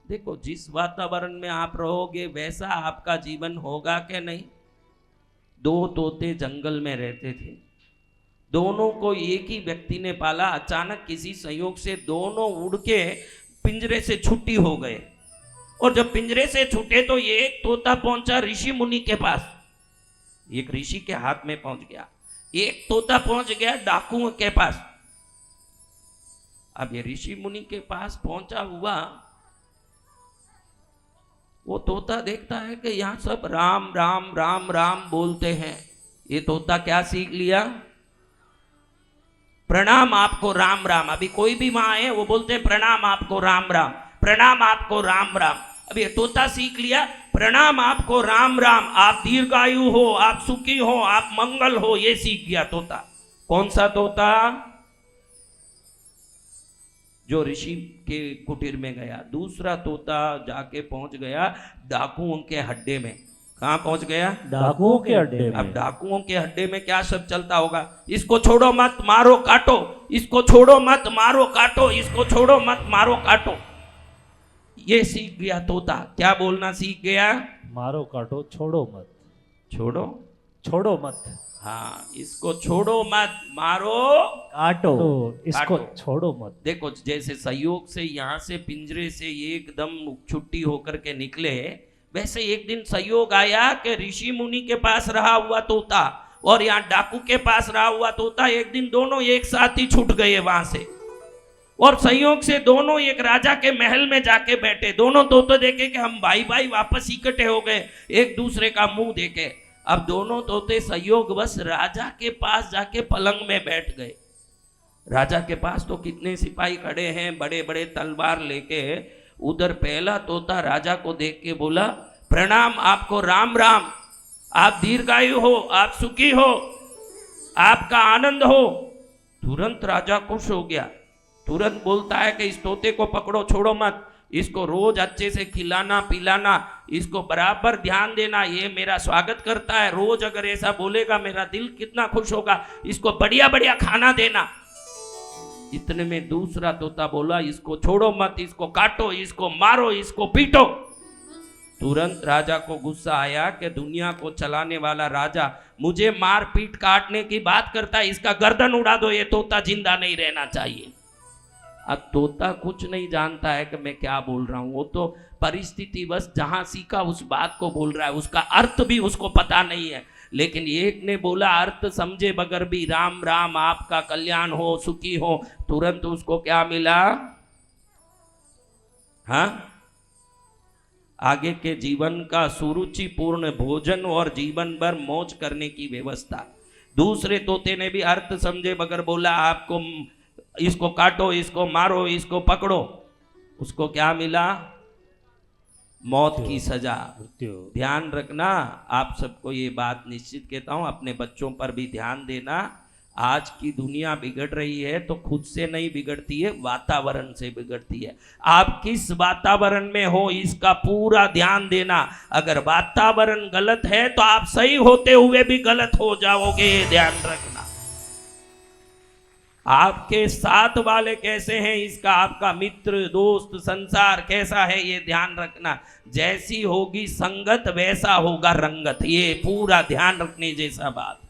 देखो जिस वातावरण में आप रहोगे वैसा आपका जीवन होगा कि नहीं। दो तोते जंगल में रहते थे, दोनों को एक ही व्यक्ति ने पाला। अचानक किसी संयोग से दोनों उड़ के पिंजरे से छुट्टी हो गए, और जब पिंजरे से छूटे तो ये एक तोता पहुंचा ऋषि मुनि के पास, एक ऋषि के हाथ में पहुंच गया। एक तोता पहुंच गया डाकुओं के पास। अब ये ऋषि मुनि के पास पहुंचा हुआ वो तोता देखता है कि यहां सब राम राम राम राम बोलते हैं। ये तोता क्या सीख लिया? प्रणाम आपको राम राम। अभी कोई भी वहां है वो बोलते हैं प्रणाम आपको राम राम, प्रणाम आपको राम राम। अब ये तोता सीख लिया प्रणाम आपको राम राम, आप दीर्घायु हो, आप सुखी हो, आप मंगल हो, ये सीख गया तोता। कौन सा तोता? जो ऋषि के कुटीर में गया। दूसरा तोता जाके पहुंच गया डाकुओं के हड्डे में। कहां पहुंच गया? डाकुओं के अड्डे में। अब डाकुओं के अड्डे में क्या सब चलता होगा? इसको छोड़ो मत मारो काटो, इसको छोड़ो मत मारो काटो, इसको छोड़ो मत मारो काटो। ये सीख गया तोता। क्या बोलना सीख गया? मारो काटो छोड़ो मत। छोड़ो छोड़ो मत। हाँ, इसको छोड़ो मत मारो काटो, इसको काटो। छोड़ो मत। देखो जैसे संयोग से यहाँ से पिंजरे से एकदम छुट्टी होकर के निकले, वैसे एक दिन संयोग आया कि ऋषि मुनि के पास रहा हुआ तोता और यहाँ डाकू के पास रहा हुआ तोता एक दिन दोनों एक साथ ही छूट गए वहां से। और संयोग से दोनों एक राजा के महल में जाके बैठे। दोनों तोते देखे कि हम भाई भाई वापस इकट्ठे हो गए, एक दूसरे का मुंह देखे। अब दोनों तोते संयोग बस राजा के पास जाके पलंग में बैठ गए। राजा के पास तो कितने सिपाही खड़े हैं बड़े बड़े तलवार लेके। उधर पहला तोता राजा को देख के बोला प्रणाम आपको राम राम, आप दीर्घायु हो, आप सुखी हो, आपका आनंद हो। तुरंत राजा खुश हो गया, तुरंत बोलता है कि इस तोते को पकड़ो, छोड़ो मत, इसको रोज अच्छे से खिलाना पिलाना, इसको बराबर ध्यान देना, ये मेरा स्वागत करता है, रोज अगर ऐसा बोलेगा मेरा दिल कितना खुश होगा, इसको बढ़िया बढ़िया खाना देना। इतने में दूसरा तोता बोला इसको छोड़ो मत, इसको काटो, इसको मारो, इसको पीटो। तुरंत राजा को गुस्सा आया कि दुनिया को चलाने वाला राजा मुझे मार पीट काटने की बात करता है, इसका गर्दन उड़ा दो, ये तोता जिंदा नहीं रहना चाहिए। अब तोता कुछ नहीं जानता है कि मैं क्या बोल रहा हूं, वो तो परिस्थिति बस जहां सीखा उस बात को बोल रहा है, उसका अर्थ भी उसको पता नहीं है। लेकिन एक ने बोला अर्थ समझे बगैर भी राम राम आपका कल्याण हो, सुखी हो। तुरंत उसको क्या मिला? हाँ, आगे के जीवन का सुरुचिपूर्ण भोजन और जीवन भर मौज करने की व्यवस्था। दूसरे तोते ने भी अर्थ समझे बगैर बोला आपको इसको काटो, इसको मारो, इसको पकड़ो। उसको क्या मिला? मौत की सजा। ध्यान रखना, आप सबको ये बात निश्चित कहता हूं, अपने बच्चों पर भी ध्यान देना। आज की दुनिया बिगड़ रही है तो खुद से नहीं बिगड़ती है, वातावरण से बिगड़ती है। आप किस वातावरण में हो इसका पूरा ध्यान देना। अगर वातावरण गलत है तो आप सही होते हुए भी गलत हो जाओगे, ये ध्यान रखना। आपके साथ वाले कैसे हैं इसका, आपका मित्र दोस्त संसार कैसा है ये ध्यान रखना। जैसी होगी संगत वैसा होगा रंगत, ये पूरा ध्यान रखने जैसा बात।